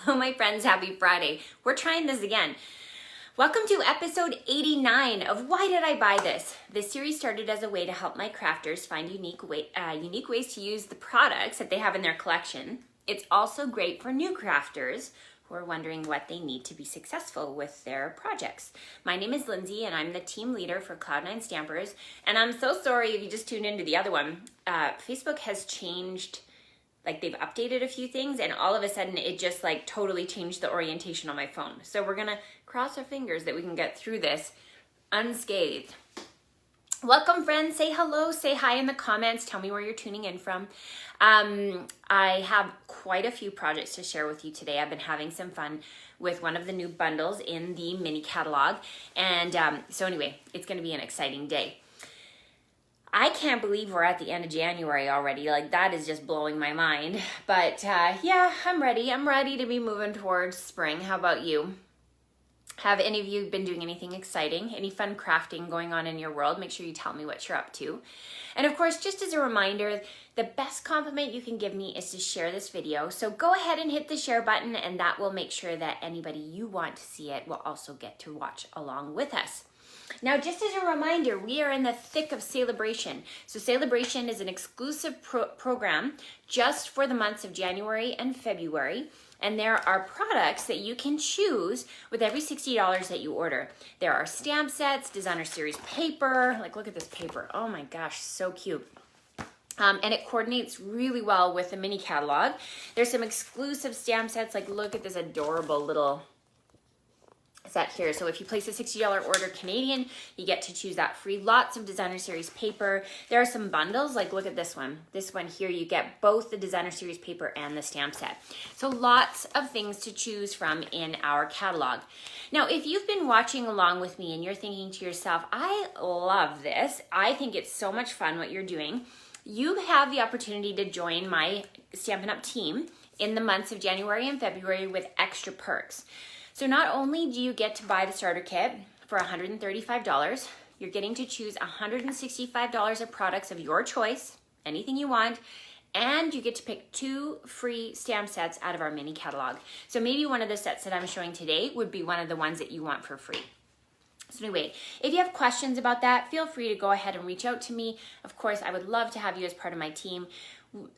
Hello, my friends. Happy Friday. We're trying this again. Welcome to episode 89 of Why Did I Buy This? This series started as a way to help my crafters find unique ways to use the products that they have in their collection. It's also great for new crafters who are wondering what they need to be successful with their projects. My name is Lindsay, and I'm the team leader for Cloud9 Stampers. And I'm so sorry if you just tuned into the other one. Facebook has changed. They've updated a few things, and all of a sudden it just totally changed the orientation on my phone. So we're gonna cross our fingers that we can get through this unscathed. Welcome, friends. Say hello, say hi in the comments. Tell me where you're tuning in from. I have quite a few projects to share with you today. I've been having some fun with one of the new bundles in the mini catalog. And so anyway, it's gonna be an exciting day. I can't believe we're at the end of January already. That is just blowing my mind. But yeah, I'm ready. I'm ready to be moving towards spring. How about you? Have any of you been doing anything exciting? Any fun crafting going on in your world? Make sure you tell me what you're up to. And of course, just as a reminder, the best compliment you can give me is to share this video. So go ahead and hit the share button, and that will make sure that anybody you want to see it will also get to watch along with us. Now, just as a reminder, we are in the thick of Celebration. So Celebration is an exclusive program just for the months of January and February. And there are products that you can choose with every $60 that you order. There are stamp sets, designer series paper. Look at this paper. Oh my gosh, so cute. And it coordinates really well with the mini catalog. There's some exclusive stamp sets. Look at this adorable little set here. So if you place a $60 order Canadian, you get to choose that free. Lots of designer series paper. There are some bundles, look at this one. This one here, you get both the designer series paper and the stamp set. So lots of things to choose from in our catalog. Now, if you've been watching along with me and you're thinking to yourself, I love this. I think it's so much fun what you're doing. You have the opportunity to join my Stampin' Up! Team in the months of January and February with extra perks. So not only do you get to buy the starter kit for $135, you're getting to choose $165 of products of your choice, anything you want, and you get to pick 2 free stamp sets out of our mini catalog. So maybe one of the sets that I'm showing today would be one of the ones that you want for free. So anyway, if you have questions about that, feel free to go ahead and reach out to me. Of course, I would love to have you as part of my team.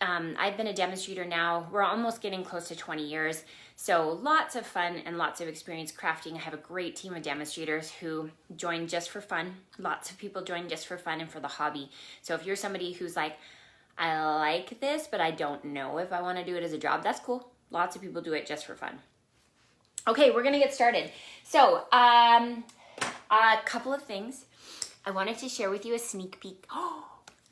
I've been a demonstrator now. We're almost getting close to 20 years. So lots of fun and lots of experience crafting. I have a great team of demonstrators who join just for fun. Lots of people join just for fun and for the hobby. So if you're somebody who's like, I like this, but I don't know if I want to do it as a job, that's cool. Lots of people do it just for fun. Okay, we're going to get started. So a couple of things. I wanted to share with you a sneak peek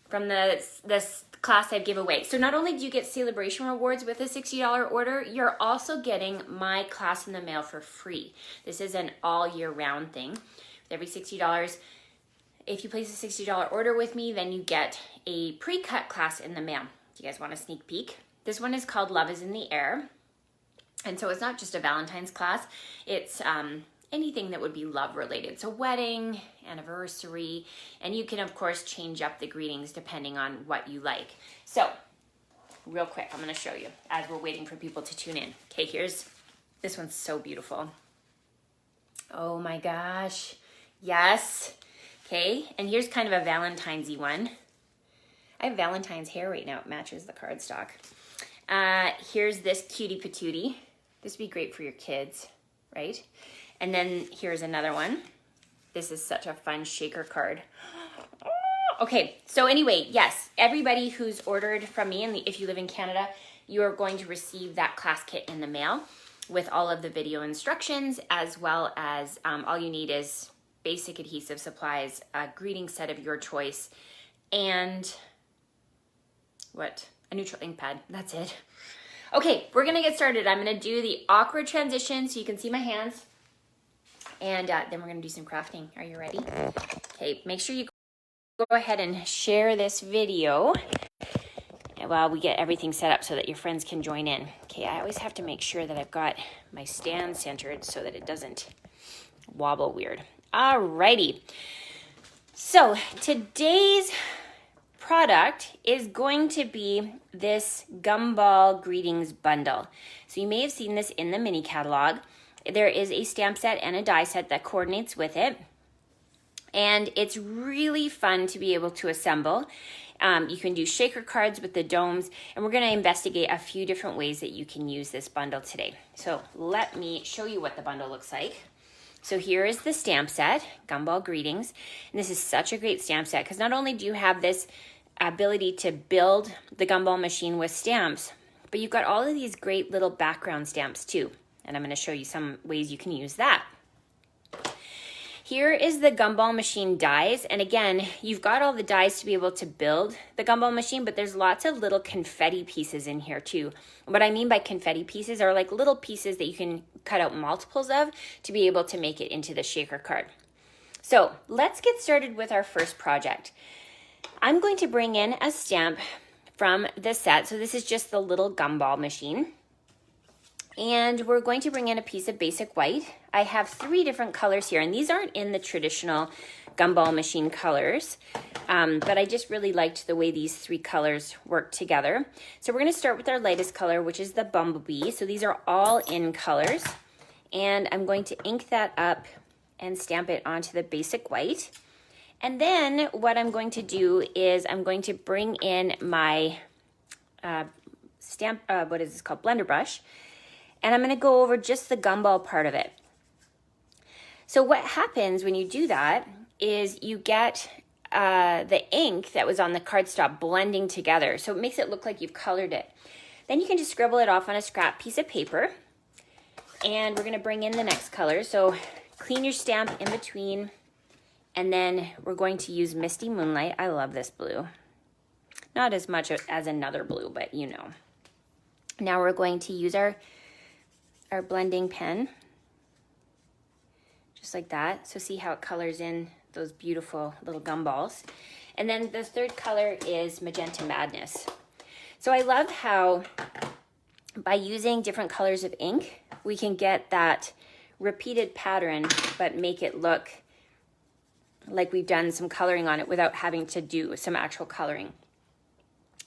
from this class I give away. So not only do you get Celebration rewards with a $60 order, you're also getting my class in the mail for free. This is an all year round thing. With every $60, if you place a $60 order with me, then you get a pre-cut class in the mail. Do you guys want a sneak peek? This one is called Love is in the Air. And so it's not just a Valentine's class. It's anything that would be love related. So wedding, anniversary, and you can of course change up the greetings depending on what you like. So real quick, I'm gonna show you as we're waiting for people to tune in. Okay, this one's so beautiful. Oh my gosh, yes. Okay, and here's kind of a Valentine's-y one. I have Valentine's hair right now, it matches the cardstock. Here's this cutie patootie. This would be great for your kids, right? And then here's another one. This is such a fun shaker card. Okay, so anyway, yes, everybody who's ordered from me, and if you live in Canada, you're going to receive that class kit in the mail with all of the video instructions, as well as all you need is basic adhesive supplies, a greeting set of your choice, and a neutral ink pad. That's it. Okay, we're gonna get started. I'm gonna do the awkward transition so you can see my hands. And then we're gonna do some crafting. Are you ready? Okay, make sure you go ahead and share this video while we get everything set up so that your friends can join in. Okay, I always have to make sure that I've got my stand centered so that it doesn't wobble weird. Alrighty. So today's product is going to be this Gumball Greetings Bundle. So you may have seen this in the mini catalog. There is a stamp set and a die set that coordinates with it. And it's really fun to be able to assemble. You can do shaker cards with the domes, and we're going to investigate a few different ways that you can use this bundle today. So let me show you what the bundle looks like. So here is the stamp set, Gumball Greetings. And this is such a great stamp set because not only do you have this ability to build the Gumball machine with stamps, but you've got all of these great little background stamps too. And I'm going to show you some ways you can use that. Here is the Gumball machine dies, and again, you've got all the dies to be able to build the Gumball machine, but there's lots of little confetti pieces in here too. What I mean by confetti pieces are like little pieces that you can cut out multiples of to be able to make it into the shaker card. So let's get started with our first project. I'm going to bring in a stamp from the set. So this is just the little Gumball machine. And we're going to bring in a piece of basic white. I have 3 different colors here, and these aren't in the traditional Gumball machine colors, but I just really liked the way these 3 colors work together. So we're going to start with our lightest color, which is the Bumblebee. So these are all in colors, and I'm going to ink that up and stamp it onto the basic white. And then what I'm going to do is I'm going to bring in my blender brush, and I'm going to go over just the Gumball part of it. So what happens when you do that is you get the ink that was on the cardstock blending together. So it makes it look like you've colored it. Then you can just scribble it off on a scrap piece of paper. And we're going to bring in the next color. So clean your stamp in between. And then we're going to use Misty Moonlight. I love this blue. Not as much as another blue, but you know. Now we're going to use our blending pen, just like that. So see how it colors in those beautiful little gumballs. And then the third color is Magenta Madness. So I love how by using different colors of ink, we can get that repeated pattern, but make it look like we've done some coloring on it without having to do some actual coloring.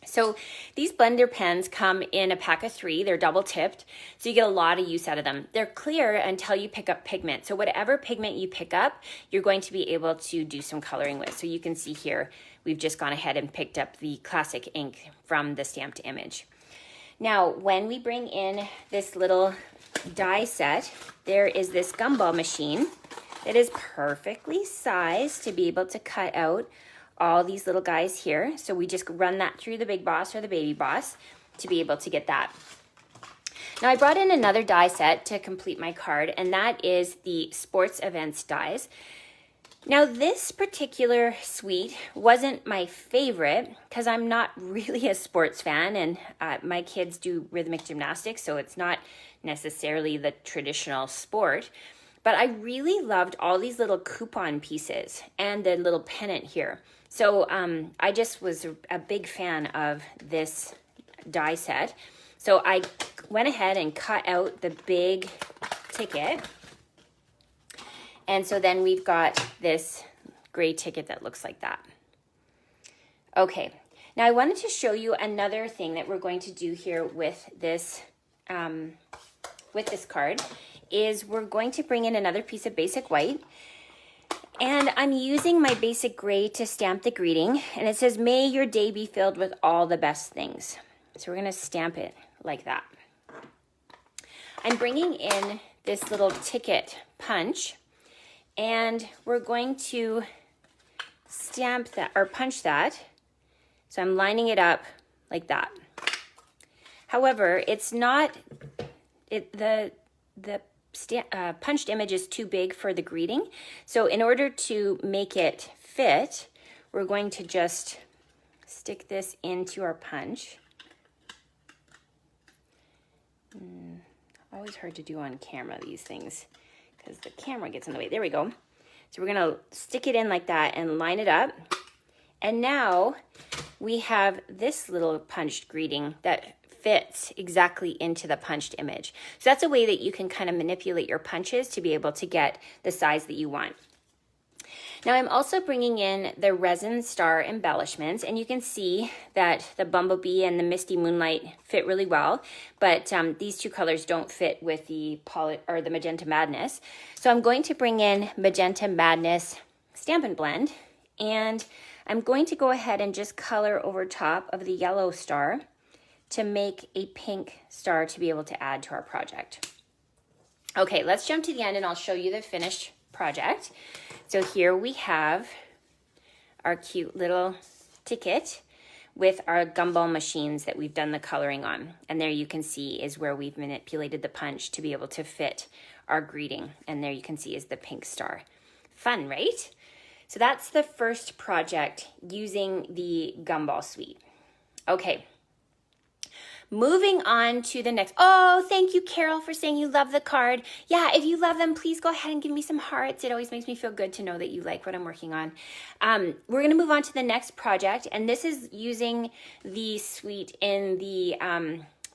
So these blender pens come in a pack of 3. They're double tipped, so you get a lot of use out of them. They're clear until you pick up pigment. So whatever pigment you pick up, you're going to be able to do some coloring with. So you can see here, we've just gone ahead and picked up the classic ink from the stamped image. Now, when we bring in this little die set, there is this Gumball machine that is perfectly sized to be able to cut out all these little guys here. So we just run that through the Big Boss or the Baby Boss to be able to get that. Now I brought in another die set to complete my card, and that is the Sports Events dies. Now this particular suite wasn't my favorite because I'm not really a sports fan, and my kids do rhythmic gymnastics, so it's not necessarily the traditional sport. But I really loved all these little coupon pieces and the little pennant here. So I just was a big fan of this die set. So I went ahead and cut out the big ticket. And so then we've got this gray ticket that looks like that. Okay, now I wanted to show you another thing that we're going to do here with this card is we're going to bring in another piece of basic white. And I'm using my basic gray to stamp the greeting. And it says, "May your day be filled with all the best things." So we're going to stamp it like that. I'm bringing in this little ticket punch. And we're going to stamp that or punch that. So I'm lining it up like that. However, it's not, the punched image is too big for the greeting. So in order to make it fit, we're going to just stick this into our punch. Always hard to do on camera, these things, because the camera gets in the way. There we go. So we're going to stick it in like that and line it up. And now we have this little punched greeting that fits exactly into the punched image. So that's a way that you can kind of manipulate your punches to be able to get the size that you want. Now I'm also bringing in the resin star embellishments, and you can see that the Bumblebee and the Misty Moonlight fit really well, but these two colors don't fit with the Magenta Madness. So I'm going to bring in Magenta Madness Stampin' Blend, and I'm going to go ahead and just color over top of the yellow star to make a pink star to be able to add to our project. Okay, let's jump to the end and I'll show you the finished project. So here we have our cute little ticket with our gumball machines that we've done the coloring on. And there you can see is where we've manipulated the punch to be able to fit our greeting. And there you can see is the pink star. Fun, right? So that's the first project using the Gumball Suite. Okay. Moving on to the next. Oh, thank you, Carol, for saying you love the card. Yeah, if you love them, please go ahead and give me some hearts. It always makes me feel good to know that you like what I'm working on. We're going to move on to the next project, and this is using the suite in the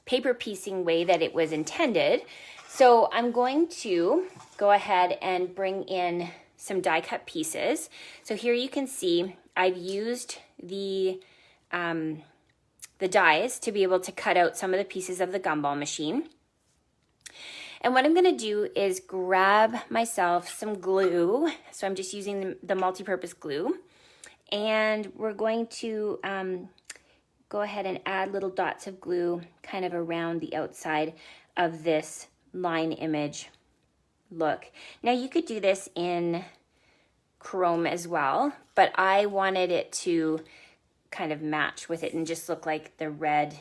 paper piecing way that it was intended. So I'm going to go ahead and bring in some die cut pieces. So here you can see I've used the dies to be able to cut out some of the pieces of the gumball machine. And what I'm going to do is grab myself some glue. So I'm just using the multi-purpose glue. And we're going to go ahead and add little dots of glue kind of around the outside of this line image look. Now you could do this in chrome as well, but I wanted it to kind of match with it and just look like the red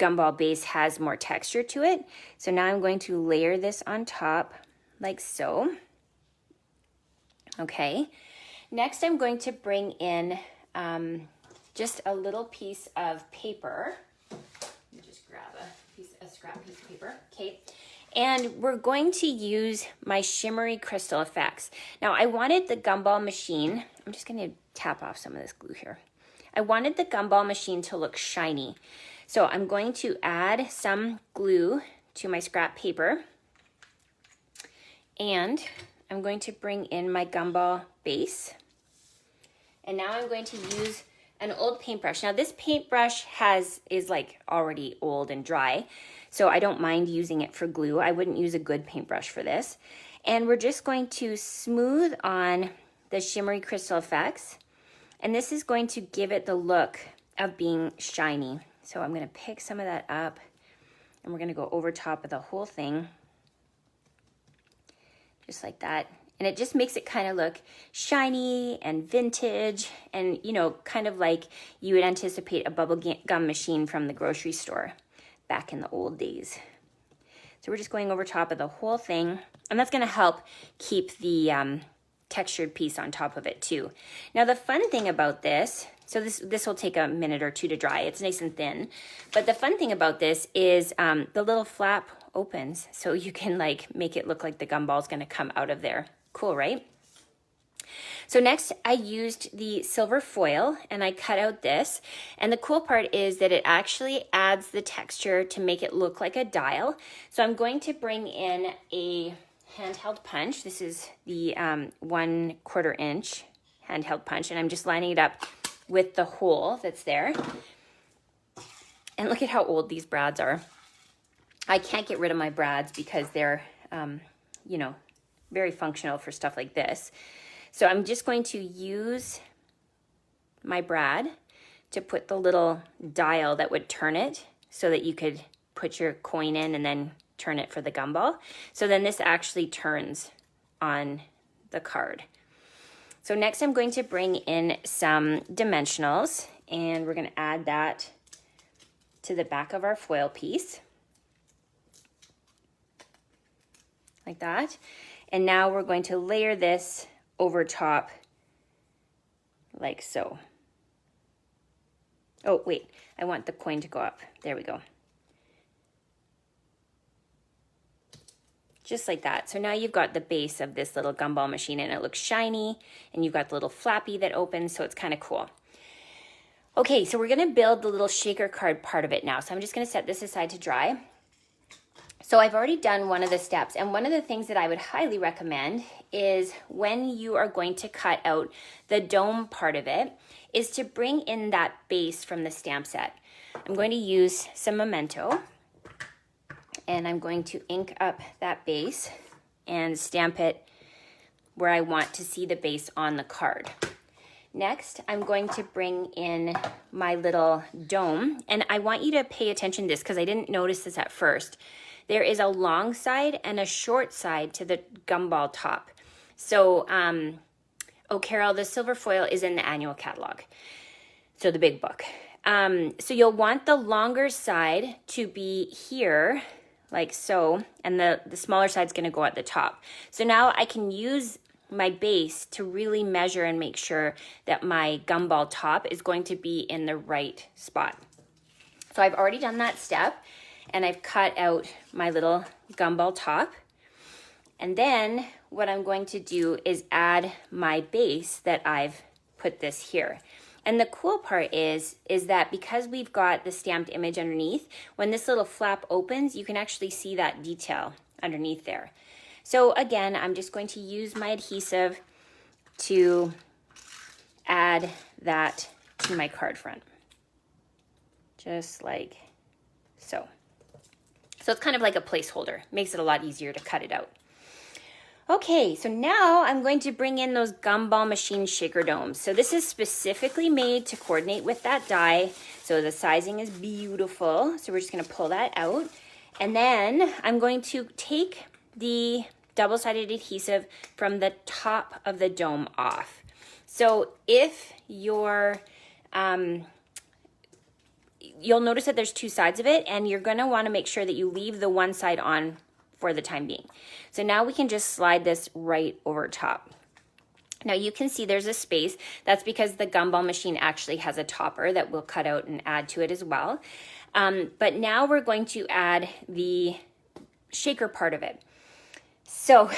gumball base has more texture to it. So now I'm going to layer this on top like so. Okay. Next I'm going to bring in just a little piece of paper. Let me just grab a scrap piece of paper. Okay. And we're going to use my shimmery crystal effects. Now I wanted the gumball machine, I'm just going to tap off some of this glue here. I wanted the gumball machine to look shiny. So I'm going to add some glue to my scrap paper. And I'm going to bring in my gumball base. And now I'm going to use an old paintbrush. Now this paintbrush is like already old and dry, so I don't mind using it for glue. I wouldn't use a good paintbrush for this. And we're just going to smooth on the shimmery crystal effects. And this is going to give it the look of being shiny. So I'm going to pick some of that up and we're going to go over top of the whole thing. Just like that. And it just makes it kind of look shiny and vintage and, you know, kind of like you would anticipate a bubble gum machine from the grocery store back in the old days. So we're just going over top of the whole thing, and that's going to help keep the textured piece on top of it too. Now the fun thing about this, so this will take a minute or two to dry. It's nice and thin, but the fun thing about this is the little flap opens, so you can like make it look like the gumball's going to come out of there. Cool, right? So next I used the silver foil and I cut out this, and the cool part is that it actually adds the texture to make it look like a dial. So I'm going to bring in a handheld punch. This is the 1/4 inch handheld punch, and I'm just lining it up with the hole that's there. And look at how old these brads are. I can't get rid of my brads because they're, you know, very functional for stuff like this. So I'm just going to use my brad to put the little dial that would turn it so that you could put your coin in and then turn it for the gumball. So then this actually turns on the card. So next I'm going to bring in some dimensionals, and we're going to add that to the back of our foil piece. Like that. And now we're going to layer this over top like so. Oh, wait, I want the coin to go up. There we go. Just like that. So now you've got the base of this little gumball machine and it looks shiny, and you've got the little flappy that opens, so it's kind of cool. Okay, so we're gonna build the little shaker card part of it now. So I'm just gonna set this aside to dry. So I've already done one of the steps, and one of the things that I would highly recommend is when you are going to cut out the dome part of it, is to bring in that base from the stamp set. I'm going to use some Memento, and I'm going to ink up that base and stamp it where I want to see the base on the card. Next, I'm going to bring in my little dome, and I want you to pay attention to this because I didn't notice this at first. There is a long side and a short side to the gumball top. So, oh, Carol, the silver foil is in the annual catalog, so the big book. So you'll want the longer side to be here, like so, and the smaller side's gonna go at the top. So now I can use my base to really measure and make sure that my gumball top is going to be in the right spot. So I've already done that step, and I've cut out my little gumball top. And then what I'm going to do is add my base that I've put this here. And the cool part is that because we've got the stamped image underneath, when this little flap opens, you can actually see that detail underneath there. So again, I'm just going to use my adhesive to add that to my card front. Just like so. So it's kind of like a placeholder. Makes it a lot easier to cut it out. Okay, so now I'm going to bring in those Gumball Machine shaker domes. So this is specifically made to coordinate with that die. So the sizing is beautiful. So we're just gonna pull that out. And then I'm going to take the double-sided adhesive from the top of the dome off. So if you're, you'll notice that there's two sides of it, and you're gonna wanna make sure that you leave the one side on for the time being. So now we can just slide this right over top. Now you can see there's a space. That's because the Gumball machine actually has a topper that we'll cut out and add to it as well. But now we're going to add the shaker part of it. So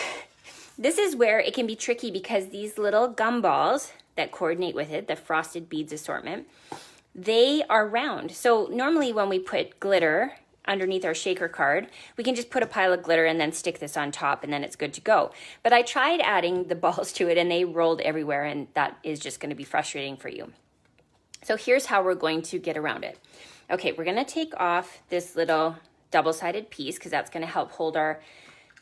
this is where it can be tricky because these little gumballs that coordinate with it, the frosted beads assortment, they are round. So normally when we put glitter underneath our shaker card, we can just put a pile of glitter and then stick this on top and then it's good to go. But I tried adding the balls to it and they rolled everywhere, and that is just going to be frustrating for you. So here's how we're going to get around it. Okay, we're going to take off this little double-sided piece because that's going to help hold our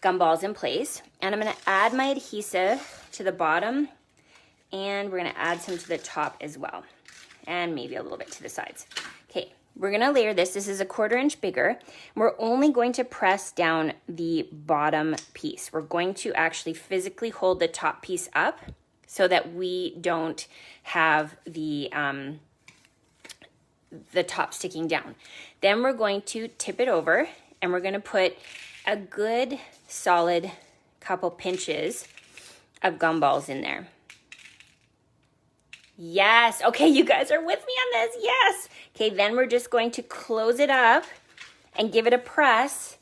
gumballs in place. And I'm going to add my adhesive to the bottom, and we're going to add some to the top as well, and maybe a little bit to the sides. Okay, we're going to layer this. This is a 1/4 inch bigger. We're only going to press down the bottom piece. We're going to actually physically hold the top piece up so that we don't have the top sticking down. Then we're going to tip it over, and we're going to put a good solid couple pinches of gumballs in there. Yes. Okay, you guys are with me on this. Yes. Okay, then we're just going to close it up and give it a press.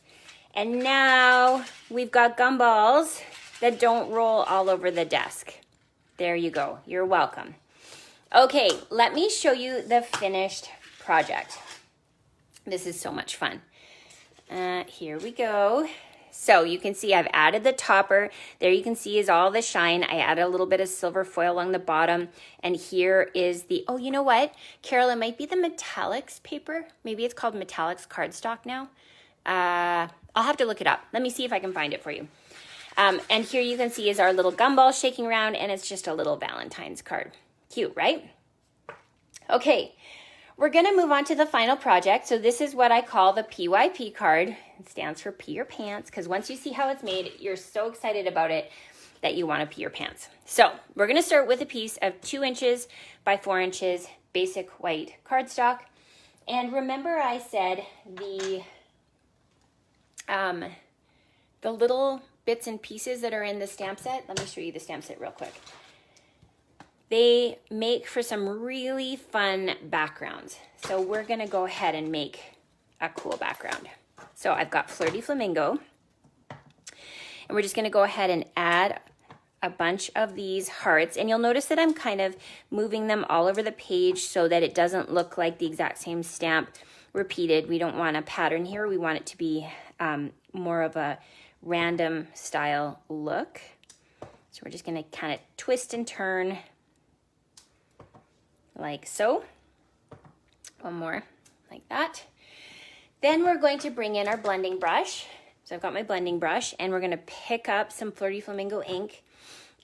And now we've got gumballs that don't roll all over the desk. There you go. You're welcome. Okay, let me show you the finished project. This is so much fun. Here we go. So you can see I've added the topper. There you can see is all the shine. I added a little bit of silver foil along the bottom. And here is the, oh, you know what? Carol, it might be the metallics paper. Maybe it's called metallics cardstock now. I'll have to look it up. Let me see if I can find it for you. And here you can see is our little gumball shaking around, and it's just a little Valentine's card. Cute, right? Okay. We're going to move on to the final project. So this is what I call the PYP card. It stands for Pee Your Pants, because once you see how it's made, you're so excited about it that you want to pee your pants. So we're going to start with a piece of 2 inches by 4 inches basic white cardstock. And remember I said the little bits and pieces that are in the stamp set. Let me show you the stamp set real quick. They make for some really fun backgrounds. So we're gonna go ahead and make a cool background. So I've got Flirty Flamingo, and we're just gonna go ahead and add a bunch of these hearts. And you'll notice that I'm kind of moving them all over the page so that it doesn't look like the exact same stamp repeated. We don't want a pattern here. We want it to be more of a random style look. So we're just gonna kind of twist and turn like so. One more like that. Then we're going to bring in our blending brush. So I've got my blending brush and we're gonna pick up some Flirty Flamingo ink.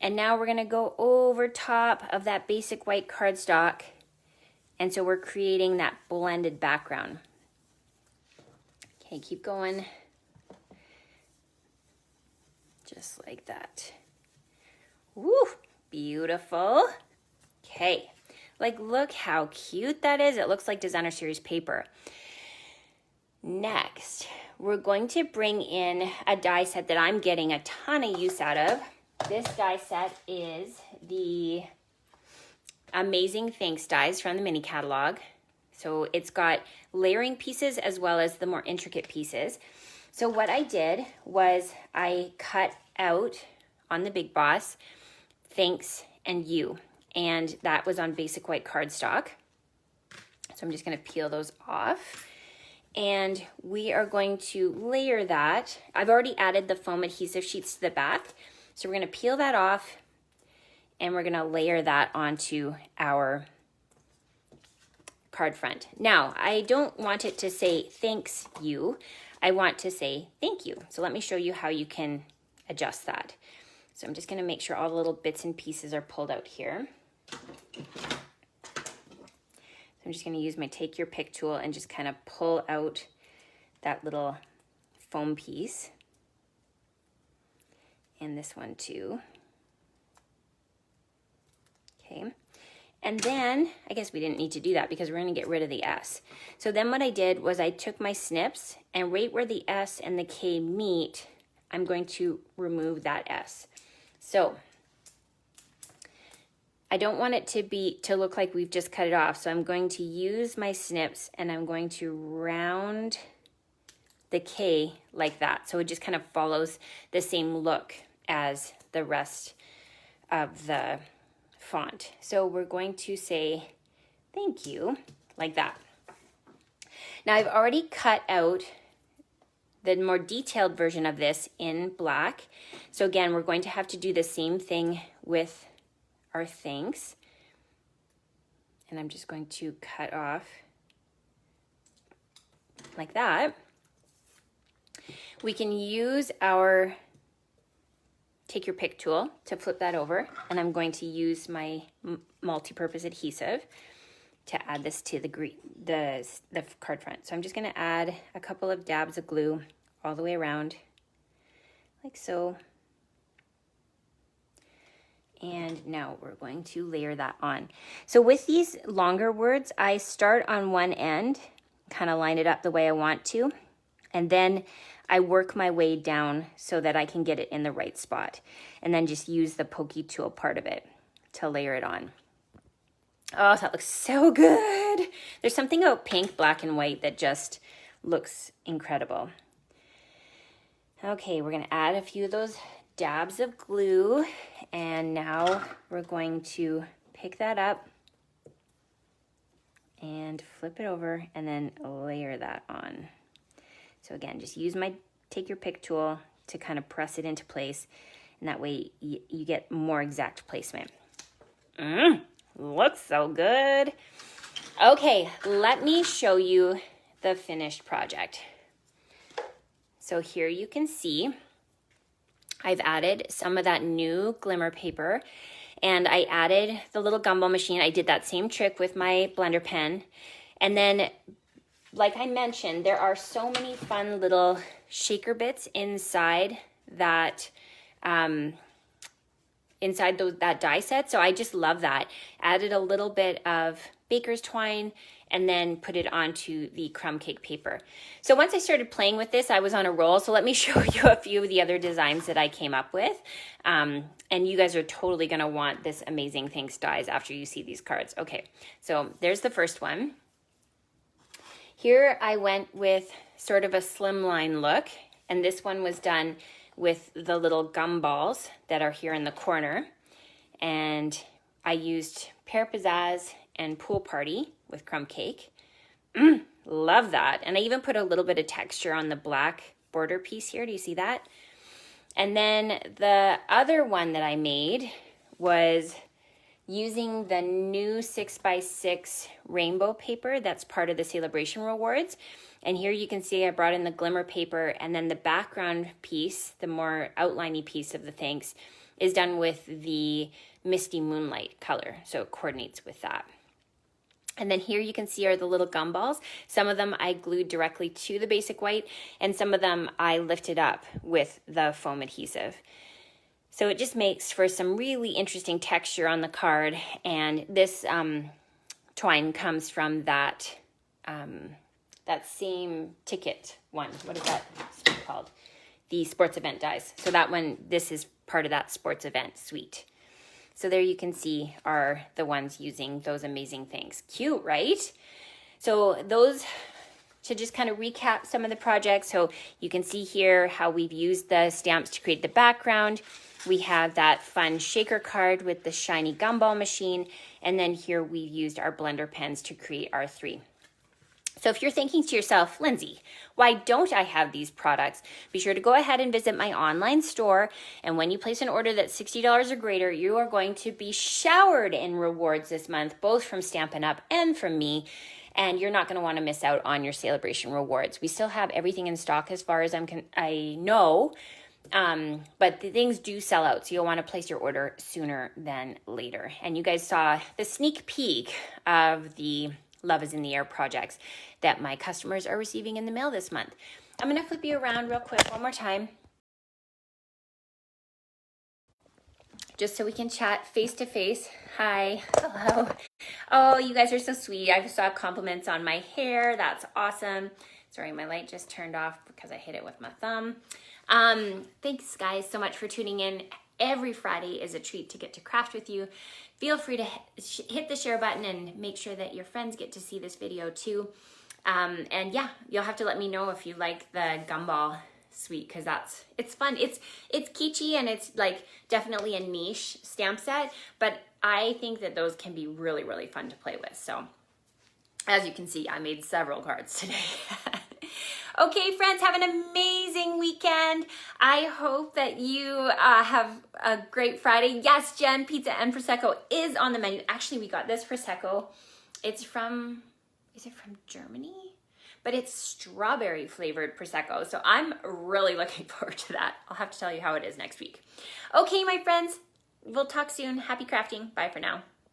And now we're gonna go over top of that basic white cardstock. And so we're creating that blended background. Okay, keep going. Just like that. Woo, beautiful. Okay, like look how cute that is. It looks like designer series paper. Next, we're going to bring in a die set that I'm getting a ton of use out of. This die set is the Amazing Thanks dies from the mini catalog. So it's got layering pieces as well as the more intricate pieces. So what I did was I cut out on the Big Boss, thanks and you. And that was on basic white cardstock. So I'm just gonna peel those off. And we are going to layer that. I've already added the foam adhesive sheets to the back. So we're gonna peel that off and we're gonna layer that onto our card front. Now, I don't want it to say thanks you. I want to say thank you. So let me show you how you can adjust that. So I'm just gonna make sure all the little bits and pieces are pulled out here. I'm just gonna use my Take Your Pick tool and just kind of pull out that little foam piece. And this one too. Okay. And then, I guess we didn't need to do that because we're gonna get rid of the S. So then what I did was I took my snips and right where the S and the K meet, I'm going to remove that S. So I don't want it to look like we've just cut it off. So I'm going to use my snips and I'm going to round the K like that. So it just kind of follows the same look as the rest of the font. So we're going to say thank you like that. Now I've already cut out the more detailed version of this in black. So again, we're going to have to do the same thing with our thanks. And I'm just going to cut off like that. We can use our Take Your Pick tool to flip that over, and I'm going to use my multi-purpose adhesive to add this to the card front. So I'm just going to add a couple of dabs of glue all the way around, like so. And now we're going to layer that on. So with these longer words, I start on one end, kind of line it up the way I want to, and then I work my way down so that I can get it in the right spot. And then just use the pokey tool part of it to layer it on. Oh, that looks so good. There's something about pink, black, and white that just looks incredible. Okay, we're gonna add a few of those dabs of glue, and now we're going to pick that up and flip it over and then layer that on. So again, just use my Take Your Pick tool to kind of press it into place, and that way you get more exact placement. Looks so good. Okay, let me show you the finished project. So here you can see I've added some of that new glimmer paper, and I added the little gumball machine. I did that same trick with my blender pen. And then, like I mentioned, there are so many fun little shaker bits inside that that die set. So I just love that. Added a little bit of baker's twine and then put it onto the crumb cake paper. So once I started playing with this, I was on a roll. So let me show you a few of the other designs that I came up with. And you guys are totally gonna want this Amazing Thanks dies after you see these cards. Okay, so there's the first one. Here I went with sort of a slimline look, and this one was done with the little gumballs that are here in the corner. And I used Pear Pizzazz and Pool Party with crumb cake. Love that. And I even put a little bit of texture on the black border piece here. Do you see that? And then the other one that I made was using the new 6x6 rainbow paper that's part of the Celebration Rewards. And here you can see I brought in the glimmer paper, and then the background piece, the more outliney piece of the thanks, is done with the Misty Moonlight color. So it coordinates with that. And then here you can see are the little gumballs. Some of them I glued directly to the basic white, and some of them I lifted up with the foam adhesive. So it just makes for some really interesting texture on the card. And this twine comes from that same ticket one. What is that called? The sports event dies. So that one, this is part of that sports event suite. So there you can see are the ones using those amazing things. Cute, right? So those, to just kind of recap some of the projects. So you can see here how we've used the stamps to create the background. We have that fun shaker card with the shiny gumball machine. And then here we've used our blender pens to create our 3. So if you're thinking to yourself, Lindsay, why don't I have these products? Be sure to go ahead and visit my online store. And when you place an order that's $60 or greater, you are going to be showered in rewards this month, both from Stampin' Up! And from me. And you're not going to want to miss out on your Celebration Rewards. We still have everything in stock as far as I know. But the things do sell out, so you'll want to place your order sooner than later. And you guys saw the sneak peek of the Love is in the Air projects that my customers are receiving in the mail this month. I'm going to flip you around real quick one more time, just so we can chat face to face. Hi, hello. Oh, you guys are so sweet. I saw compliments on my hair. That's awesome. Sorry, my light just turned off because I hit it with my thumb. Thanks guys so much for tuning in. Every Friday is a treat to get to craft with you. Feel free to hit the share button and make sure that your friends get to see this video too. And yeah, you'll have to let me know if you like the gumball suite, because it's fun. It's kitschy and it's like definitely a niche stamp set, but I think that those can be really, really fun to play with. So as you can see, I made several cards today. Okay, friends, have an amazing weekend. I hope that you have a great Friday. Yes, Jen, pizza and Prosecco is on the menu. Actually, we got this Prosecco. It's from, is it from Germany? But it's strawberry flavored Prosecco. So I'm really looking forward to that. I'll have to tell you how it is next week. Okay, my friends, we'll talk soon. Happy crafting. Bye for now.